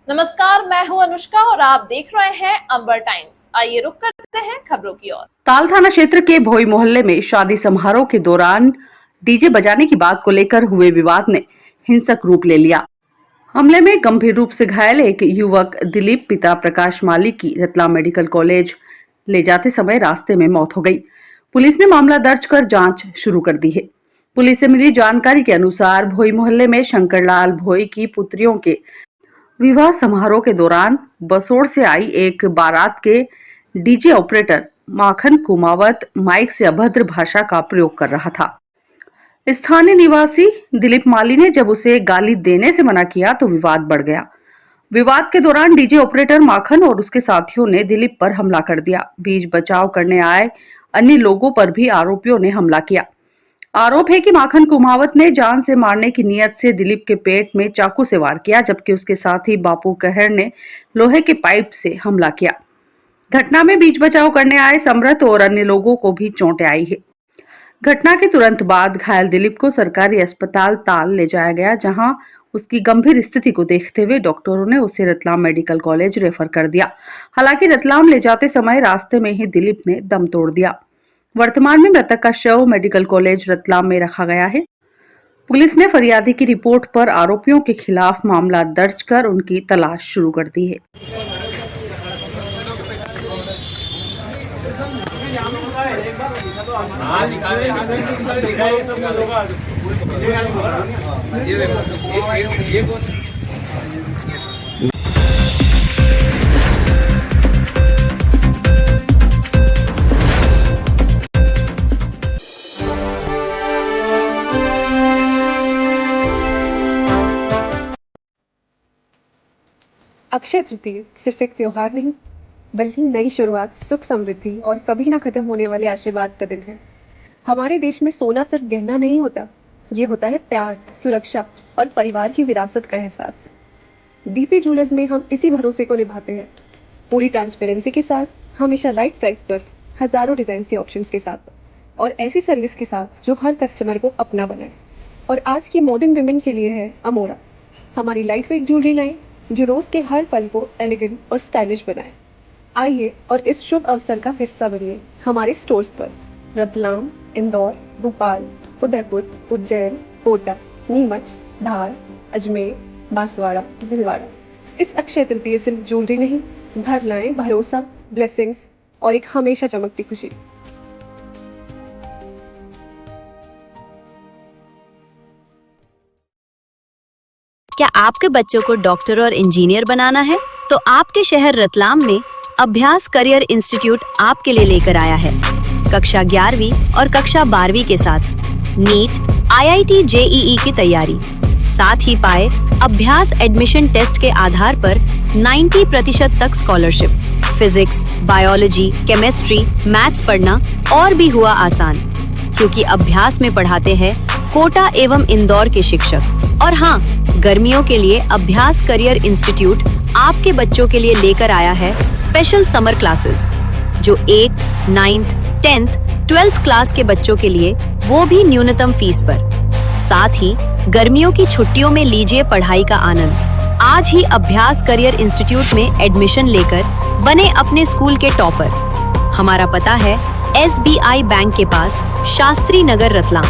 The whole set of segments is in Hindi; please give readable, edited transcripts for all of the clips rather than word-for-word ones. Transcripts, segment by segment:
नमस्कार, मैं हूं अनुष्का और आप देख रहे हैं अंबर टाइम्स। आइए रुक करते हैं खबरों की ओर। ताल थाना क्षेत्र के भोई मोहल्ले में शादी समारोह के दौरान डीजे बजाने की बात को लेकर हुए विवाद ने हिंसक रूप ले लिया। हमले में गंभीर रूप से घायल एक युवक दिलीप पिता प्रकाश माली की रतलाम मेडिकल कॉलेज ले जाते समय रास्ते में मौत हो गई। पुलिस ने मामला दर्ज कर जांच शुरू कर दी है। पुलिस से मिली जानकारी के अनुसार भोई मोहल्ले में शंकरलाल भोई की पुत्रियों के विवाह समारोह के दौरान बसोड़ से आई एक बारात के डीजे ऑपरेटर माखन कुमावत माइक से अभद्र भाषा का प्रयोग कर रहा था। स्थानीय निवासी दिलीप माली ने जब उसे गाली देने से मना किया तो विवाद बढ़ गया। विवाद के दौरान डीजे ऑपरेटर माखन और उसके साथियों ने दिलीप पर हमला कर दिया। बीच बचाव करने आए अन्य लोगों पर भी आरोपियों ने हमला किया। आरोप है कि माखन कुमावत ने जान से मारने की नियत से दिलीप के पेट में चाकू से वार किया, जबकि उसके साथी बापू कहर ने लोहे के पाइप से हमला किया। घटना में बीच बचाव करने आए समरथ और अन्य लोगों को भी चोटें आई है। घटना के तुरंत बाद घायल दिलीप को सरकारी अस्पताल ताल ले जाया गया, जहां उसकी गंभीर स्थिति को देखते हुए डॉक्टरों ने उसे रतलाम मेडिकल कॉलेज रेफर कर दिया। हालांकि रतलाम ले जाते समय रास्ते में ही दिलीप ने दम तोड़ दिया। वर्तमान में मृतक का शव मेडिकल कॉलेज रतलाम में रखा गया है। पुलिस ने फरियादी की रिपोर्ट पर आरोपियों के खिलाफ मामला दर्ज कर उनकी तलाश शुरू कर दी है। अक्षय तृतीया सिर्फ एक त्योहार नहीं, बल्कि नई शुरुआत, सुख समृद्धि और कभी ना खत्म होने वाले आशीर्वाद का दिन है। हमारे देश में सोना सिर्फ गहना नहीं होता, ये होता है प्यार, सुरक्षा और परिवार की विरासत का एहसास। डीपी ज्वेलर्स में हम इसी भरोसे को निभाते हैं, पूरी ट्रांसपेरेंसी के साथ, हमेशा राइट प्राइस पर, हजारों डिजाइन के ऑप्शंस के साथ और ऐसी सर्विस के साथ जो हर कस्टमर को अपना बनाए। और आज की मॉडर्न विमेन के लिए है अमोरा, हमारी लाइट वेट ज्वेलरी लाइन जो रोज के हर पल को एलिगेंट और स्टाइलिश बनाए। आइए और इस शुभ अवसर का हिस्सा बनिए हमारे स्टोर्स पर रतलाम, इंदौर, भोपाल, उदयपुर, उज्जैन, कोटा, नीमच, धार, अजमेर, बांसवाड़ा, भीलवाड़ा। इस अक्षय तृतीया सिर्फ ज्वेलरी नहीं, घर लाएं भरोसा, ब्लेसिंग्स और एक हमेशा चमकती खुशी। क्या आपके बच्चों को डॉक्टर और इंजीनियर बनाना है? तो आपके शहर रतलाम में अभ्यास करियर इंस्टीट्यूट आपके लिए लेकर आया है। कक्षा 11वीं और कक्षा 12वीं के साथ नीट, IIT, JEE की तैयारी, साथ ही पाए अभ्यास एडमिशन टेस्ट के आधार पर 90% तक scholarship. Physics, biology, chemistry, maths पढ़ना और भी हुआ आसान, क्योंकि अभ्यास में पढ़ाते हैं कोटा एवं इंदौर के शिक्षक। और हाँ, गर्मियों के लिए अभ्यास करियर इंस्टीट्यूट आपके बच्चों के लिए लेकर आया है स्पेशल समर क्लासेस, जो 8th, 9th, 10th, 12th class के बच्चों के लिए, वो भी न्यूनतम फीस पर। साथ ही गर्मियों की छुट्टियों में लीजिए पढ़ाई का आनंद। आज ही अभ्यास करियर इंस्टीट्यूट में एडमिशन लेकर बने अपने स्कूल के टॉपर। हमारा पता है SBI बैंक के पास, शास्त्री नगर, रतलाम।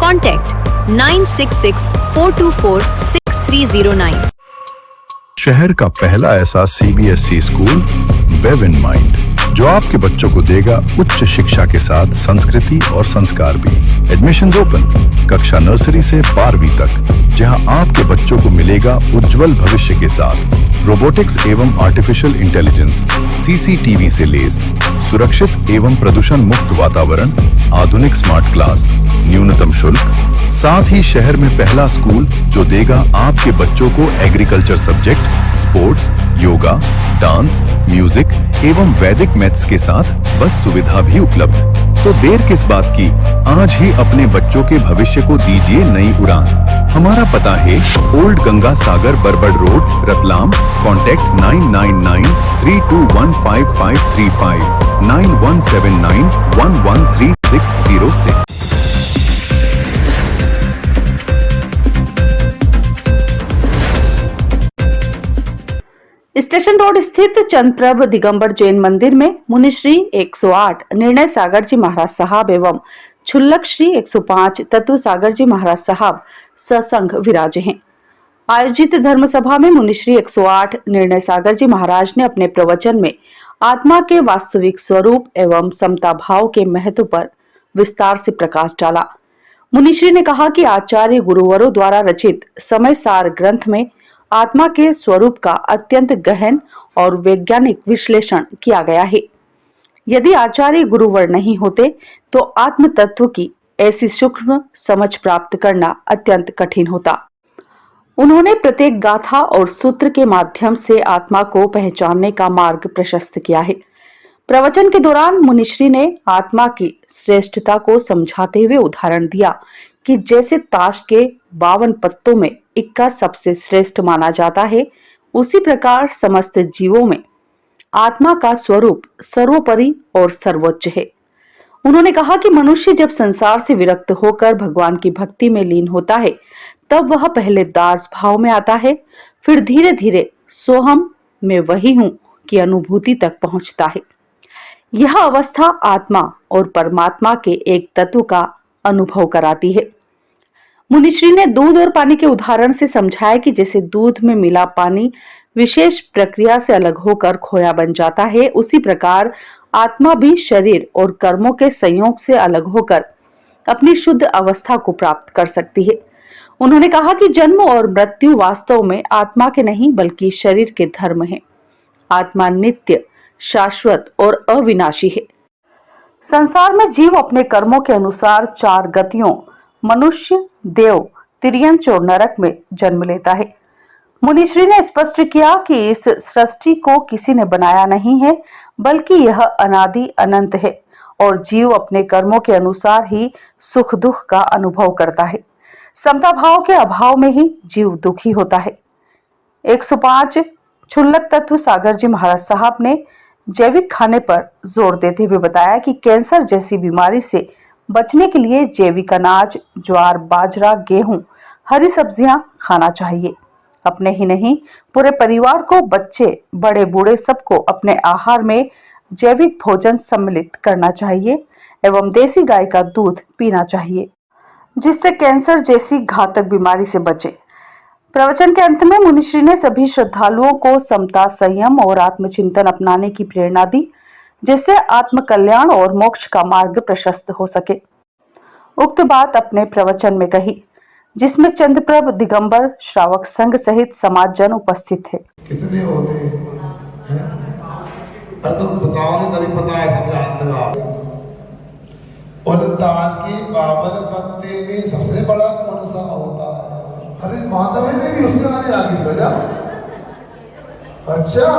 कॉन्टैक्ट 9664246309। शहर का पहला ऐसा CBSE स्कूल बेव इन माइंड, जो आपके बच्चों को देगा उच्च शिक्षा के साथ संस्कृति और संस्कार भी। एडमिशंस ओपन कक्षा नर्सरी से 12वीं तक, जहां आपके बच्चों को मिलेगा उज्जवल भविष्य के साथ रोबोटिक्स एवं आर्टिफिशियल इंटेलिजेंस, CCTV से लेस, सुरक्षित एवं प्रदूषण मुक्त वातावरण, आधुनिक स्मार्ट क्लास, न्यूनतम शुल्क। साथ ही शहर में पहला स्कूल जो देगा आपके बच्चों को agriculture subject, sports, yoga, dance, music एवं वैदिक मैथ्स के साथ बस सुविधा भी उपलब्ध। तो देर किस बात की, आज ही अपने बच्चों के भविष्य को दीजिए नई उड़ान। हमारा पता है old Ganga Sagar Barbad road, Ratlam. Contact 9993215535 9179113606। Station road स्थित चंद्रप्रभ दिगंबर जैन मंदिर में मुनिश्री 108 निर्णय सागर जी महाराज साहब एवं छुल्लक श्री 105 तत्व सागर जी महाराज साहब सत्संग विराजे हैं। आयोजित धर्म सभा में मुनिश्री 108 निर्णय सागर जी महाराज ने अपने प्रवचन में आत्मा के वास्तविक स्वरूप एवं समता भाव के महत्व पर विस्तार से प्रकाश डाला। मुनिश्री ने कहा कि आचार्य गुरुवरों द्वारा रचित समय सार ग्रंथ में आत्मा के स्वरूप का अत्यंत गहन और वैज्ञानिक विश्लेषण किया गया है। यदि आचार्य गुरुवर नहीं होते तो आत्म तत्व की ऐसी सूक्ष्म समझ प्राप्त करना अत्यंत कठिन होता। उन्होंने प्रत्येक गाथा और सूत्र के माध्यम से आत्मा को पहचानने का मार्ग प्रशस्त किया है। प्रवचन के दौरान मुनिश्री ने आत्मा की श्रेष्ठता को समझाते हुए उदाहरण दिया कि जैसे ताश के 52 पत्तों में इक्का सबसे श्रेष्ठ माना जाता है, उसी प्रकार समस्त जीवों में आत्मा का स्वरूप सर्वोपरि और सर्वोच्च है। उन्होंने कहा कि मनुष्य जब संसार से विरक्त होकर भगवान की भक्ति में लीन होता है, तब वह पहले दास भाव में आता है, फिर धीरे धीरे सोहम में वही हूं की अनुभूति तक पहुंचता है। यह अवस्था आत्मा और परमात्मा के एक तत्व का अनुभव कराती है। मुनिश्री ने दूध और पानी के उदाहरण से समझाया कि जैसे दूध में मिला पानी विशेष प्रक्रिया से अलग होकर खोया बन जाता है, उसी प्रकार आत्मा भी शरीर और कर्मों के संयोग से अलग होकर अपनी शुद्ध अवस्था को प्राप्त कर सकती है। उन्होंने कहा कि जन्म और मृत्यु वास्तव में आत्मा के नहीं बल्कि शरीर के धर्म है। आत्मा नित्य, शाश्वत और अविनाशी है। संसार में जीव अपने कर्मों के अनुसार 4 गतियों मनुष्य, देव, तिर्यंच और नरक में जन्म लेता है। मुनिश्री ने स्पष्ट किया कि इस सृष्टि को किसी ने बनाया नहीं है, बल्कि यह अनादि अनंत है और जीव अपने कर्मों के अनुसार ही सुख दुख का अनुभव करता है। समता भाव के अभाव में ही जीव दुखी होता है। 105 छुल्लक तत्व सागर जी महाराज साहब ने जैविक खाने पर जोर देते हुए बताया कि कैंसर जैसी बीमारी से बचने के लिए जैविक अनाज, ज्वार, बाजरा, गेहूं, हरी सब्जियां खाना चाहिए। अपने ही नहीं, पूरे परिवार को, बच्चे, बड़े, बूढ़े सबको अपने आहार में जैविक भोजन सम्मिलित करना चाहिए एवं देसी गाय का दूध पीना चाहिए, जिससे कैंसर जैसी घातक बीमारी से बचे। प्रवचन के अंत में मुनिश्री ने सभी श्रद्धालुओं को समता, संयम और आत्मचिंतन अपनाने की प्रेरणा दी, जिससे आत्म कल्याण और मोक्ष का मार्ग प्रशस्त हो सके। उक्त बात अपने प्रवचन में कही, जिसमें चंद्रप्रभ दिगंबर श्रावक संघ सहित समाज जन उपस्थित थे। कितने होते हैं? और तुम बताओ तभी पता है, सब जानते हो आप। और दास की 52 पत्ते में सबसे बड़ा कौन सा होता है? अरे माधव ने भी उसके आने आगे बजा। अच्छा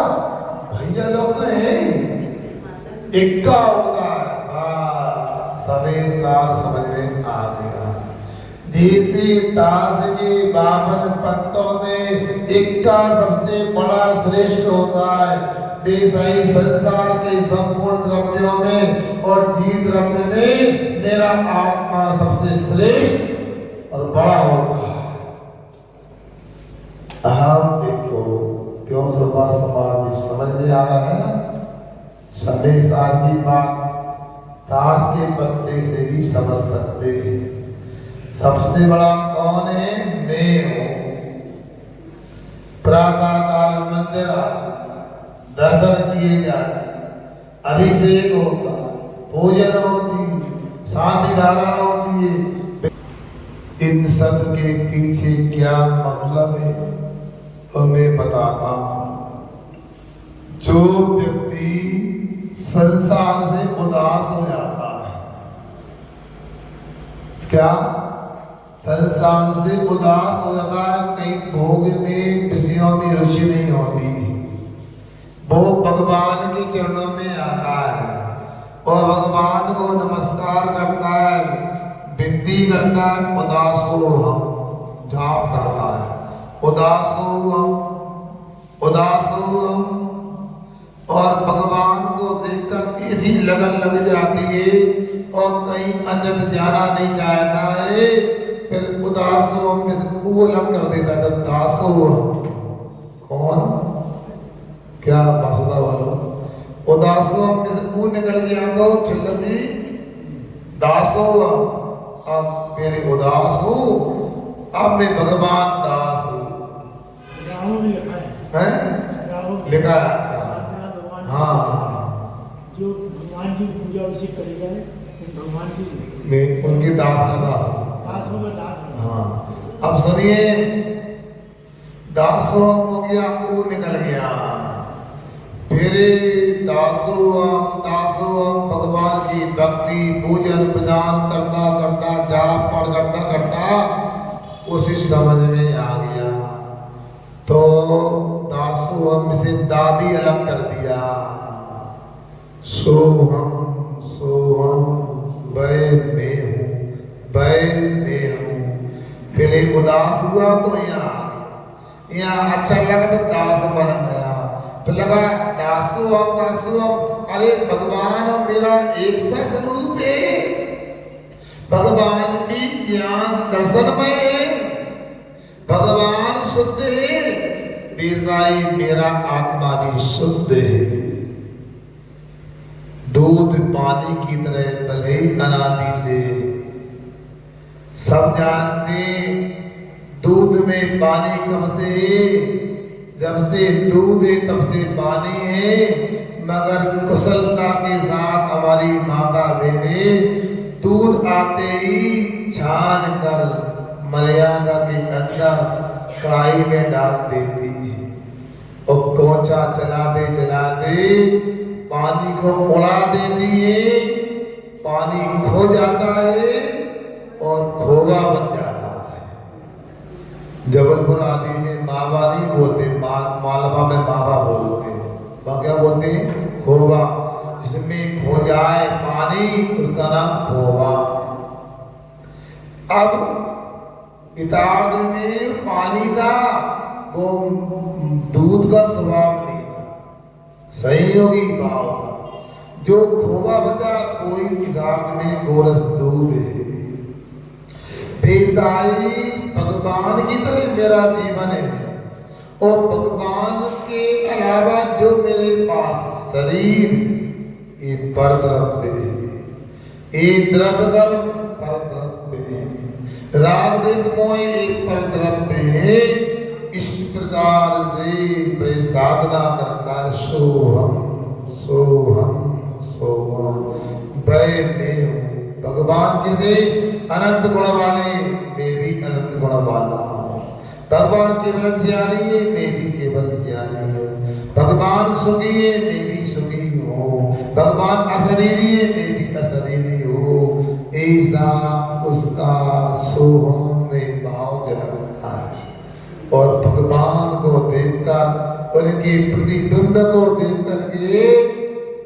भैया लोग तो हैं, इक्का होता है। सभी साल समझ में आ गया। देसी ताश के 52 पत्तों में इक्का सबसे बड़ा श्रेष्ठ होता है। बेसाई संसार के संपूर्ण द्रव्यों में और जीव द्रव्य में मेरा आत्मा सबसे श्रेष्ठ और बड़ा होता है। हम देखो क्यों सुबह समाधि समझ में आ रहा है ना। समय साल की बात ताश के पत्ते से भी समझ सकते हैं। सबसे बड़ा कौन है? मैं हूं। प्रातः काल मंदिर दर्शन किए जाते, अभिषेक होता, पूजन होती, शांति धारा होती है। इन सब के पीछे क्या मतलब है तो मैं बताता हूं। जो व्यक्ति संसार से उदास हो जाता है, क्या संसार से उदास हो जाता है, कहीं भोग में विषयों में रुचि नहीं होती, वो भगवान के चरणों में आता है, और भगवान को नमस्कार करता है, विनती करता है, उदास हो हम जाप करता है, उदास हो हम, और भगवान को देखकर ऐसी लगन लग जाती है और कहीं अन्य जाना नहीं चाहता है, फिर उदास को हम में से वो अलग कर देता है। जब दास हो कौन क्या वासुदा वाला उदास हो हम में से वो निकल गया तो चिल्लती दास हो, अब मेरे उदास हो, अब मैं भगवान दास हूँ। लिखा है अच्छा, हाँ जो भगवान की पूजा उसी करेगा, भगवान की मैं उनके दास का दास होगा, दास होगा। हाँ अब सुनिए, दासो हो गया, वो निकल गया, फिर दासो भगवान की भक्ति पूजन विधान करता करता जाप पाठ करता करता उसी समझ में आ गया, तो दासो हम से दा भी अलग कर दिया। सोहम वै में हूँ, वै में हूँ, फिर एक उदास हुआ तो यहाँ अच्छा लगा तो दास बन गया, तो लगा दासो हम, अरे भगवान और मेरा एक सा स्वरूप है, भगवान की ज्ञान दर्शन में है, भगवान शुद्ध है, बेजाई मेरा आत्मा भी शुद्ध है। दूध पानी की तरह भले ही अनादि से सब जानते, दूध में पानी कब से, जब से दूध है तब से पानी है, मगर कुशलता के साथ हमारी माता बहने दूध आते ही छान कर मर्यादा के अंदर कढ़ाई में डाल देती है और कोचा चलाते चलाते पानी को उड़ा देती है, पानी खो जाता है और खोवा बन जाता है। जबलपुर आदि में मावा नहीं बोलते, मालवा में मावा बोलते हैं, वहां क्या बोलते हैं खोवा, जिसमें खो जाए पानी उसका नाम खोवा। अब इतार्थ में पानी था, वो दूध का स्वभाव नहीं था, संयोगी भाव था, जो खोवा बचा कोई इतार्थ में गोरस दूध है। बेसाई भगवान की तरह मेरा जीवन है, और भगवान के अलावा जो मेरे पास शरीर ये पर द्रव्य है, ये द्रव्य पर द्रव्य है, राग देश मोह एक पर द्रव्य है। इस प्रकार से वह साधना करता है, सोहम वै में हूँ। भगवान जैसे अनंत गुण वाले, मैं भी अनंत गुण वाला हूँ। भगवान केवल ज्ञानी है, मैं भी केवल ज्ञानी हूँ। भगवान सुखी है, मैं भी सुखी हूँ। भगवान अशरीरी है, मैं भी अशरीरी हूँ। ऐसा उसका सोहम में भाव जन्मता है, और भगवान को देखकर उनके प्रतिबिंब को देख करके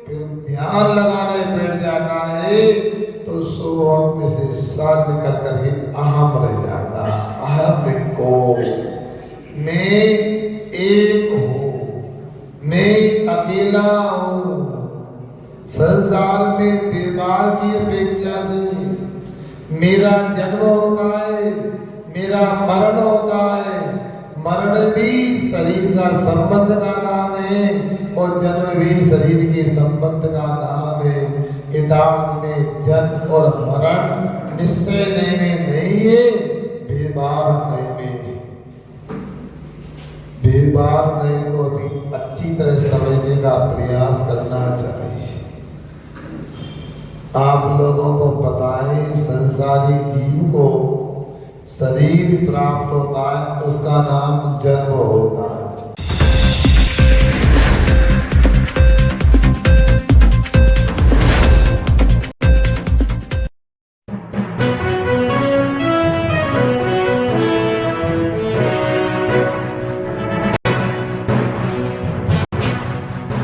फिर ध्यान लगाने बैठ जाता है, तो सोहम में से साथ निकल करके अहम रह जाता है। अहम को मैं एक हूँ, मैं अकेला हूँ। संसार में बीमार की अपेक्षा से मेरा जन्म होता है, मेरा मरण होता है। मरण भी शरीर का संबंध का नाम है, और जन्म भी शरीर के संबंध का नाम है। यथार्थ में जन्म और मरण निश्चय में नहीं है, बेबार नहीं को भी अच्छी तरह समझने का प्रयास करना चाहिए। आप लोगों को पता है, संसारी जीव को शरीर प्राप्त होता है, उसका नाम जन्म होता है।